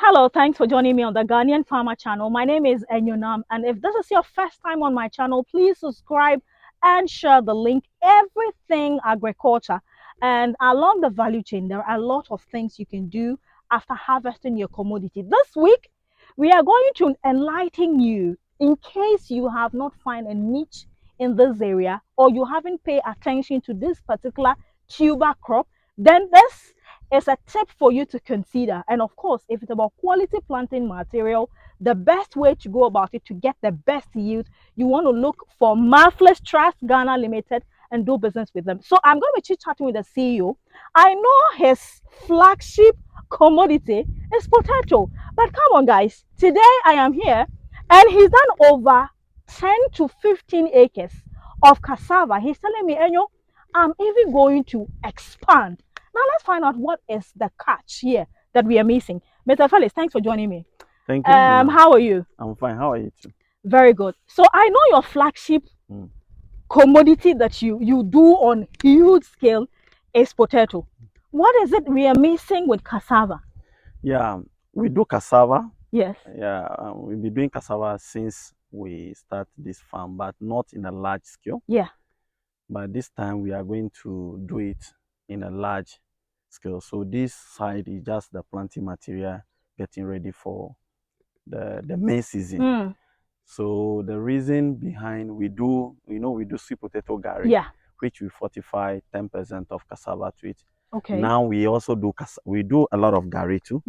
Hello, thanks for joining me on the Ghanaian Farmer channel. My name is Enyonam, and if this is your first time on my channel, please subscribe and share the link. Everything agriculture, and along the value chain, there are a lot of things you can do after harvesting your commodity. This week, we are going to enlighten you in case you have not found a niche in this area or you haven't paid attention to this particular tuber crop. Then this is a tip for you to consider. And of course, if it's about quality planting material, the best way to go about it to get the best yield, you want to look for Marvelous Trust Ghana Limited and do business with them. So I'm going to be chit-chatting with the CEO. I know his flagship commodity is potato. But come on, guys, today I am here and he's done over 10 to 15 acres of cassava. He's telling me, Enyo, I'm even going to expand. Now let's find out what is the catch here that we are missing. Mr. Felix, thanks for joining me. Thank you. How are you? I'm fine. How are you too? Very good. So I know your flagship commodity that you do on huge scale is potato. What is it we are missing with cassava? Yeah, we do cassava. Yes. Yeah, we've been doing cassava since we start this farm, but not in a large scale. Yeah. But this time we are going to do it in a large scale. So this side is just the planting material getting ready for the main season. So the reason behind we do sweet potato Gari, Yeah, which we fortify 10% of cassava to it. okay. Now we also do a lot of Gari too.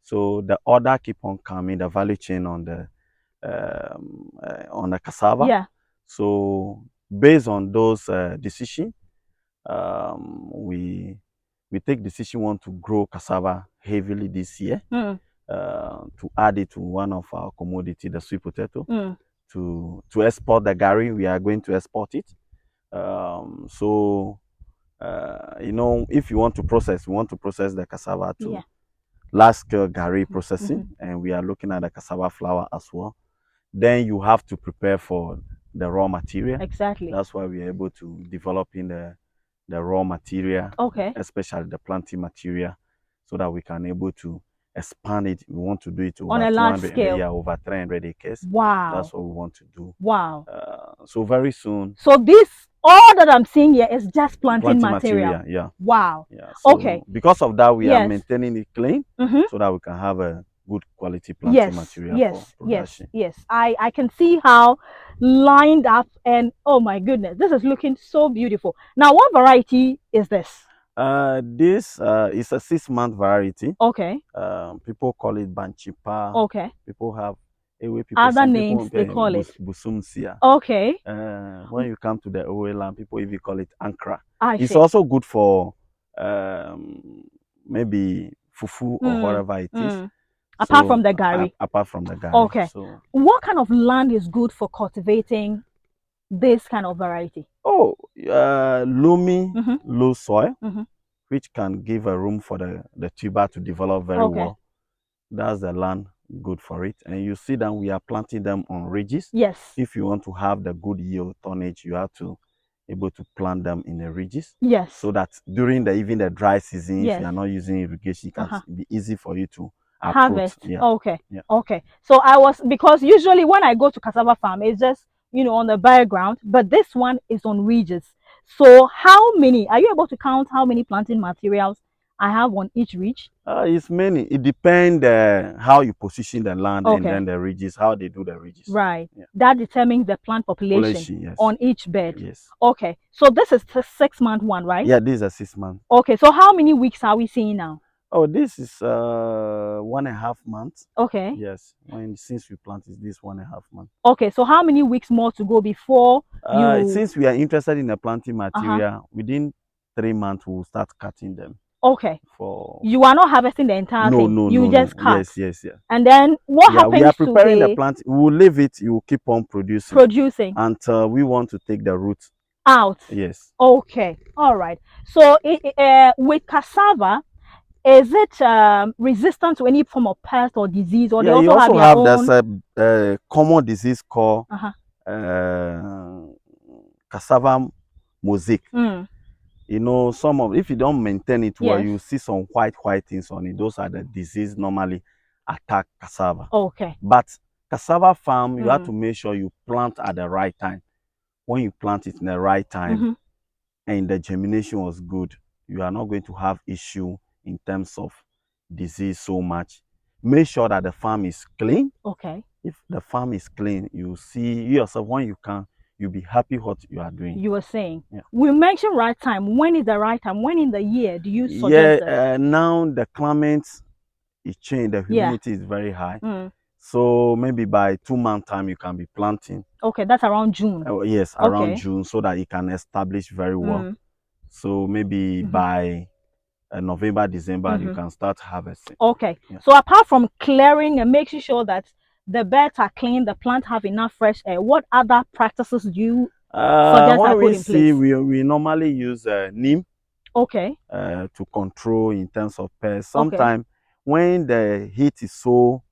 So the order keep on coming, the value chain on the cassava. Yeah. So based on those decisions, we take decision want to grow cassava heavily this year. To add it to one of our commodity, the sweet potato, to export the Gari. We are going to export it. If you want to process, we want to process the cassava to large scale Gari processing, and we are looking at the cassava flour as well. Then you have to prepare for the raw material. Exactly. That's why we are able to develop in the raw material, especially the planting material, so that we can able to expand it. We want to do it over on a large scale. Yeah, over 300 acres. Wow. That's what we want to do. Wow. So very soon. So this, all that I'm seeing here is just planting material. Yeah. Wow. Yeah. So okay. Because of that, we are maintaining it clean, so that we can have a good quality planting material for production. Yes. I can see how lined up, and oh my goodness, this is looking so beautiful. Now, what variety is this? This is a 6-month variety. Okay. People call it Banchipa. Okay. People have other names they call it. Busumsia. Okay. When you come to the Owe land, people even call it Ankara. It's also good for maybe fufu or whatever it is. Apart from the Gari. Apart from the Gari. Okay. So what kind of land is good for cultivating this kind of variety? Oh, loamy, low soil, which can give a room for the tuber to develop very well. That's the land good for it. And you see that we are planting them on ridges. Yes. If you want to have the good yield tonnage, you have to able to plant them in the ridges. Yes. So that during even the dry season, if you are not using irrigation, it can be easy for you to harvest. Yeah. Okay. Yeah. Okay. So because usually when I go to cassava farm, it's just on the bare ground, but this one is on ridges. So how many are you able to count how many planting materials I have on each ridge? It's many. It depends how you position the land and then the ridges, how they do the ridges. Right. Yeah. That determines the plant population on each bed. Yes. Okay. So this is the 6-month one, right? Yeah, this is a 6 month. Okay. So how many weeks are we seeing now? Oh, this is 1.5 months. Okay. Yes. Since we planted this 1.5 months. Okay. So how many weeks more to go before since we are interested in the planting material, within 3 months we'll start cutting them. Okay. You are not harvesting the entire thing. No. You just cut. Yes. And then what happens? We are preparing the plant. We will leave it. You will keep on producing until we want to take the roots out. Yes. Okay. All right. So with cassava, is it resistant to any form of pest or disease, or they also have there's a common disease called cassava mosaic. If you don't maintain it well, you see some white things on it. Those are the disease normally attack cassava. Okay. But cassava farm, you have to make sure you plant at the right time. When you plant it in the right time and the germination was good, you are not going to have issue in terms of disease so much. Make sure that the farm is clean. Okay. If the farm is clean, you see yourself when you can, you'll be happy what you are doing. You were saying. Yeah. We mentioned right time. When is the right time? When in the year do you suggest it? Yeah, now the climate is changed. The humidity is very high. So maybe by 2 month time you can be planting. Okay, that's around June. Yes, around June, so that it can establish very well. So maybe by November, December, you can start harvesting. Okay. Yeah. So apart from clearing and making sure that the beds are clean, the plants have enough fresh air, what other practices do you suggest I when put we in see, place? we normally use neem. Okay. To control in terms of pests. Okay. Sometimes when the heat is so,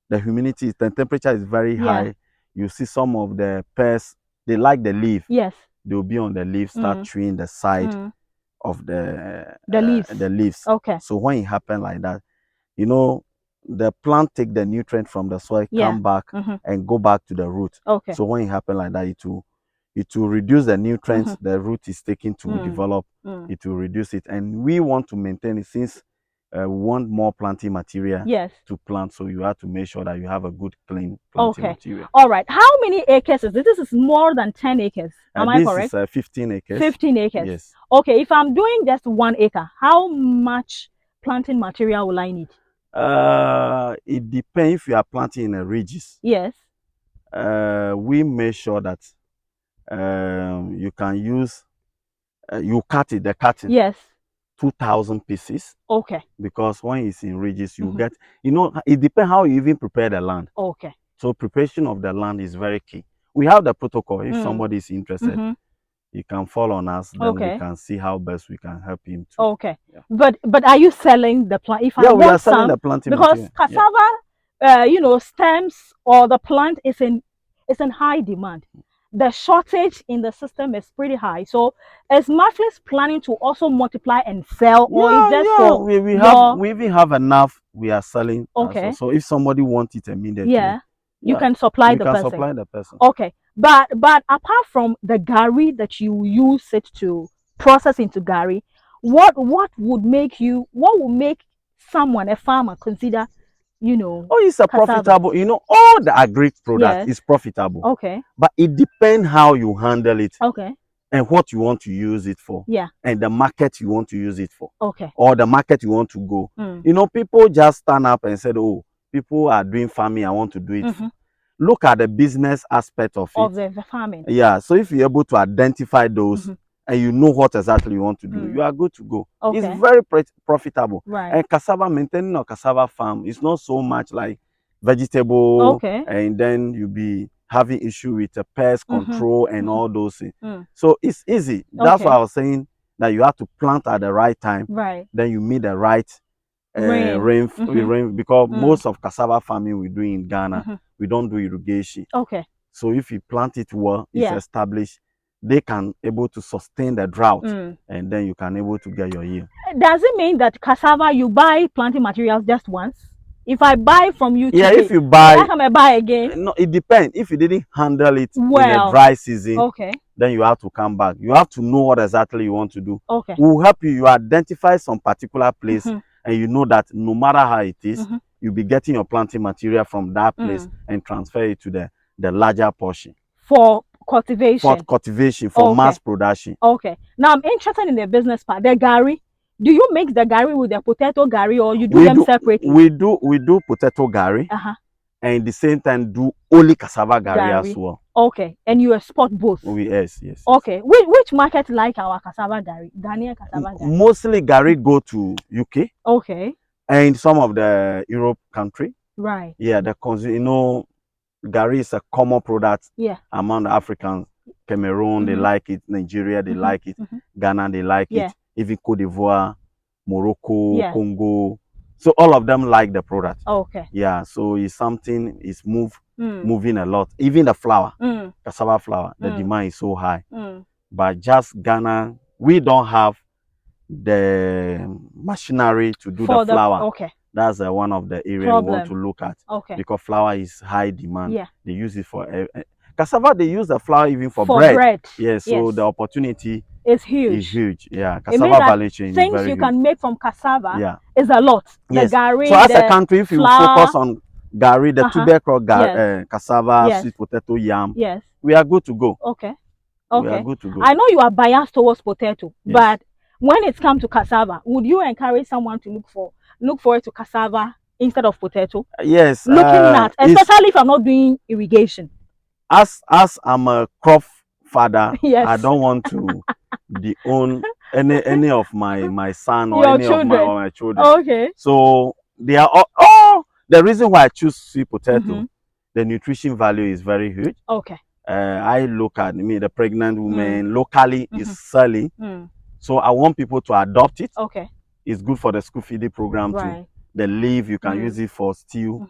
the humidity, the temperature is very high, you see some of the pests, they like the leaf. Yes. They'll be on the leaf, start chewing the side of the leaves. Okay. So when it happens like that, you know, the plant take the nutrient from the soil, come back and go back to the root. Okay. So when it happens like that, it will reduce the nutrients the root is taking to develop. It will reduce it, and we want to maintain it since we want more planting material to plant. So you have to make sure that you have a good, clean planting material. All right. How many acres is this? This is more than 10 acres. Am I correct? This is 15 acres. 15 acres. Yes. Okay. If I'm doing just 1 acre, how much planting material will I need? It depends if you are planting in a ridges. Yes. We make sure that you can use you cut it, the cutting. Yes. 2,000 pieces. Okay. Because when it's in ridges, you get, it depends how you even prepare the land. Okay. So preparation of the land is very key. We have the protocol. If somebody is interested, you can fall on us, then we can see how best we can help him to. Okay. Yeah. But are you selling the plant? If I we want are selling the planting because material. cassava, stems or the plant is in high demand. The shortage in the system is pretty high. So is Marflis planning to also multiply and sell, or is just for we even have enough we are selling. Okay. So if somebody wants it immediately, you can supply the person. Supply the person. Okay. But apart from the Gari that you use it to process into Gari, what would make someone, a farmer, consider, it's a cassava. Profitable, all the agri product is profitable. Okay. But it depends how you handle it. Okay. And what you want to use it for. Yeah. And the market you want to use it for. Okay. Or the market you want to go. People just stand up and said, oh, people are doing farming, I want to do it. Look at the business aspect of it. Of the farming. Yeah. So if you're able to identify those and you know what exactly you want to do, you are good to go. Okay. It's very profitable. Right. And cassava, maintaining a cassava farm is not so much like vegetable. Okay. And then you be having issue with the pest control and all those things. So it's easy. That's why I was saying that you have to plant at the right time. Right. Then you meet the right rain because most of cassava farming we do in Ghana, we don't do irrigation. Okay. So if you plant it well, it's established, they can able to sustain the drought, and then you can able to get your yield. Does it mean that cassava you buy planting materials just once? If I buy from you today, if you buy, how come I buy again? No, it depends. If you didn't handle it in a dry season, okay, then you have to come back. You have to know what exactly you want to do. Okay. We'll help you. You identify some particular place, and you know that no matter how it is, you'll be getting your planting material from that place and transfer it to the larger portion. For cultivation? For cultivation, for mass production. Okay. Now I'm interested in the business part. The Gari. Do you mix the Gari with the potato Gari, or you do them separately? We do potato Gari, and at the same time do only cassava Gari as well. Okay, and you export both? Yes. Okay, which market like our cassava Gari, Ghanaian cassava Gari? Mostly Gari go to UK. Okay. And some of the Europe country. Right. Yeah, Gari is a common product among the Africans. Cameroon, they like it. Nigeria, they like it. Ghana, they like it. Even Cote d'Ivoire, Morocco, Congo. So all of them like the product. Okay. Yeah, so it's something is moving a lot. Even the flour, cassava flour, the demand is so high. But just Ghana, we don't have the machinery to do the flour. Okay. That's one of the areas we want to look at. Okay. Because flour is high demand. Yeah. They use it for cassava. They use the flour even for bread. Yes. So the opportunity is huge. Is huge. Yeah. It means Cassava that value chain is things very you huge. can make from cassava Yeah. is a lot. The Yes. Gari, So as the a country, if you flour, focus on Gari, the tuber crop, cassava, Yes. sweet potato, yam, yes, we are good to go. okay, We are okay. good to go. I know you are biased towards potato, Yes. but when it comes to cassava, would you encourage someone to look for it to cassava instead of potato? Yes. Looking at, especially if I'm not doing irrigation. As I'm a crop father, Yes. I don't want to own any of my son or Your any of children. my children. Okay. So they are all the reason why I choose sweet potato. The nutrition value is very huge. Okay. I look at the pregnant women locally is selling. So I want people to adopt it. Okay. It's good for the school feeding program too. The leaf, you can use it for stew.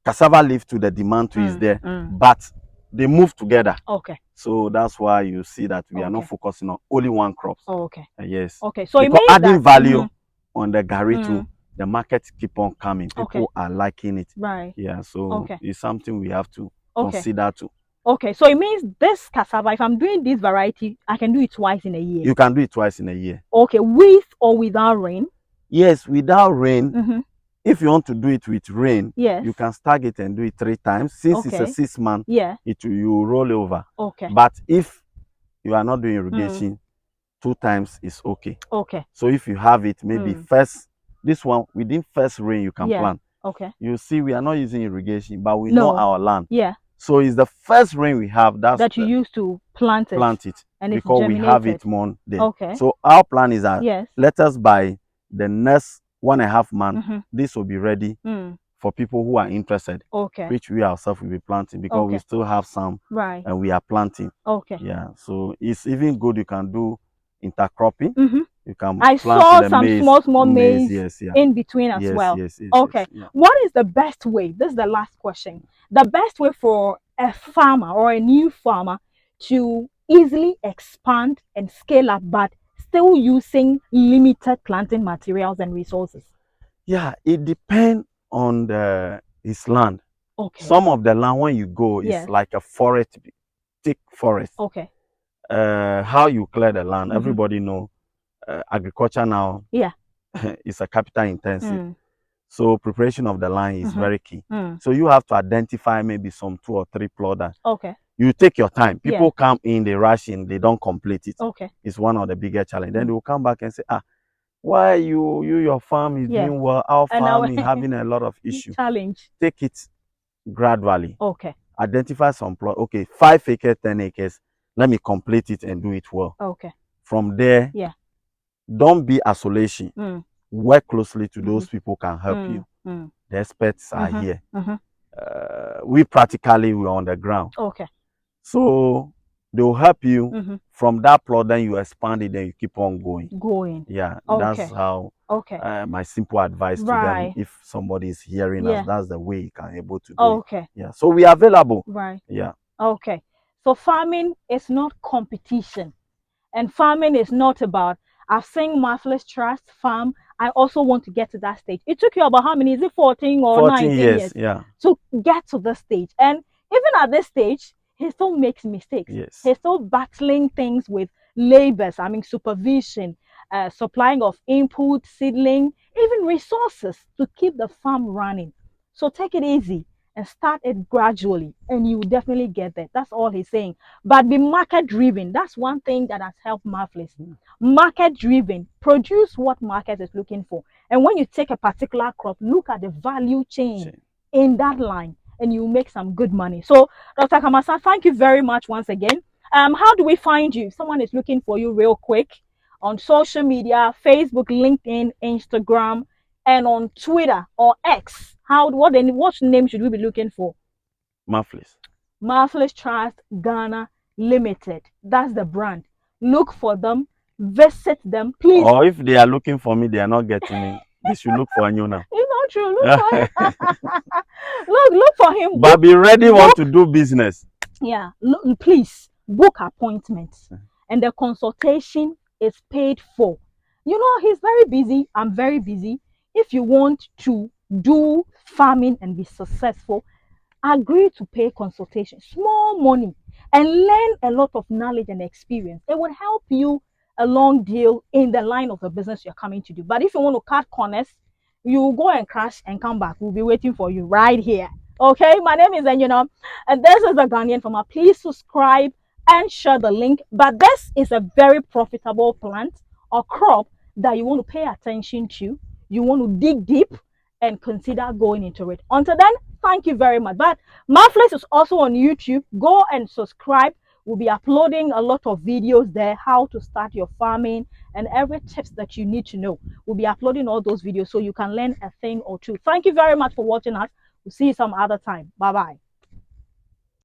Cassava leaf too, the demand too is there. But they move together. Okay. So that's why you see that we are not focusing on only one crop. Okay. Yes. Okay. So because it means adding that, value on the Gari too, the market keep on coming. People are liking it. Right. Yeah. So it's something we have to consider too. Okay. So it means this cassava, if I'm doing this variety, I can do it twice in a year. You can do it twice in a year. Okay. With or without rain? Yes, without rain. If you want to do it with rain, you can start it and do it 3 times. Since it's a 6 month, you roll over. Okay. But if you are not doing irrigation, 2 times is okay. Okay. So if you have it, maybe this one within first rain you can plant. Okay. You see, we are not using irrigation, but we know our land. Yeah. So it's the first rain we have that you used to plant it. And because we have it more there. Okay. So our plan is that let us by the next 1.5 months, this will be ready for people who are interested. Okay. Which we ourselves will be planting because we still have some and we are planting. Okay. Yeah. So it's even good you can do intercropping. You can I plant saw the some maize, small maize in between as well. Yes. Okay. What is the best way? This is the last question. The best way for a farmer or a new farmer to easily expand and scale up, but still using limited planting materials and resources? Yeah, it depends on his land. Okay. Some of the land when you go is like a forest, thick forest. Okay. How you clear the land, everybody know. Agriculture now, is a capital intensive. So preparation of the land is very key. So you have to identify maybe some 2 or 3 plots. Okay. You take your time. People come in, they rush in, they don't complete it. Okay. It's one of the bigger challenges. Then they will come back and say, why your farm is doing well, our farm is having a lot of issues. Challenge. Take it gradually. Okay. Identify some plot. Okay, 5 acres, 10 acres. Let me complete it and do it well. Okay. From there, don't be isolation. Work closely to those people can help you. The experts are here. We practically we're on the ground. Okay. So they will help you from that plot. Then you expand it. Then you keep on going. Yeah. That's how. Okay. My simple advice to them. If somebody is hearing us, that's the way you can able to do it. Yeah. So we are available. Right. Yeah. Okay. So farming is not competition. And farming is not about, I've seen Marvelous Trust farm. I also want to get to that stage. It took you about how many? Is it 14 or 19 years? Yeah. To get to this stage. And even at this stage, he still makes mistakes. Yes. He's still battling things with labors, supervision, supplying of input, seedling, even resources to keep the farm running. So take it easy and start it gradually and you will definitely get there. That's all he's saying. But be market driven. That's one thing that has helped Marvelous. Market driven. Produce what market is looking for. And when you take a particular crop, look at the value chain in that line and you make some good money. So Dr. Kamasa, thank you very much once again. How do we find you? If someone is looking for you real quick on social media, Facebook, LinkedIn, Instagram, and on Twitter or X. What name should we be looking for? Marvelous. Marvelous Trust Ghana Limited. That's the brand. Look for them. Visit them, please. Or if they are looking for me, they are not getting me. They should look for Anyona. It's not true. Look for him. look for him. But be ready want to do business. Yeah. Look, please book appointments. And the consultation is paid for. He's very busy. I'm very busy. If you want to do farming and be successful, agree to pay consultation, small money, and learn a lot of knowledge and experience. It will help you a long deal in the line of the business you're coming to do. But if you want to cut corners, you go and crash and come back. We'll be waiting for you right here. Okay, my name is Enyuna, and this is the Ghanaian Farmer. Please subscribe and share the link. But this is a very profitable plant or crop that you want to pay attention to. You want to dig deep and consider going into it. Until then, thank you very much. But Marvelous is also on YouTube. Go and subscribe. We'll be uploading a lot of videos there, how to start your farming and every tips that you need to know. We'll be uploading all those videos so you can learn a thing or two. Thank you very much for watching us. We'll see you some other time. Bye bye.